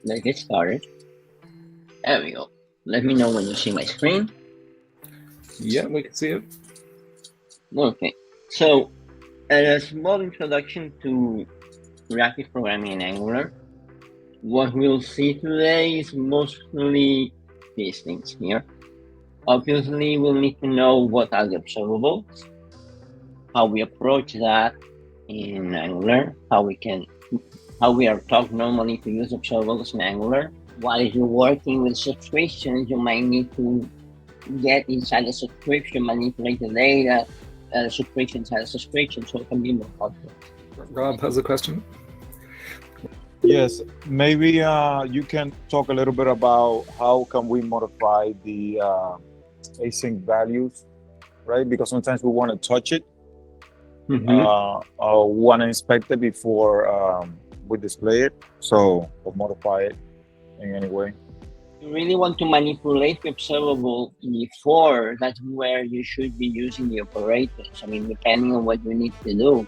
let's get started. There we go. Let me know when you see my screen. Yeah, we can see it. Okay, so a small introduction to reactive programming in Angular. What we'll see today is mostly these things here. Obviously, we'll need to know what are the observables, how we approach that in Angular, how we are taught normally to use observables in Angular. While you're working with subscriptions, you might need to get inside the subscription, manipulate the data, subscription inside a subscription, so it can be more helpful. Rob has a question. Yes, maybe you can talk a little bit about how can we modify the async values, right? Because sometimes we want to touch it, or want to inspect it before we display it, so or modify it in any way. You really want to manipulate the observable before, that's where you should be using the operators. I mean, depending on what you need to do,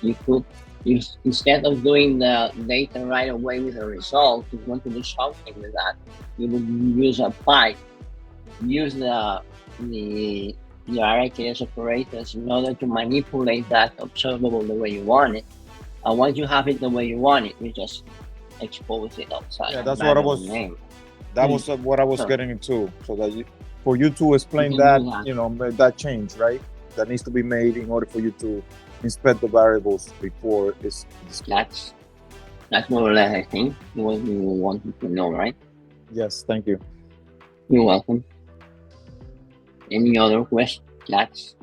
you could use, instead of doing the data right away with the result, if you want to do something with that, you would use a pipe, use the RIKS operators in order to manipulate that observable the way you want it. And once you have it the way you want it, you just expose it outside. Yeah, that's what I was. That was what I was getting into. So that for you to explain that, that change, right? That needs to be made in order for you to inspect the variables before it's displayed. That's more or less, I think, what you wanted to know, right? Yes, thank you. You're welcome. Any other questions, chats?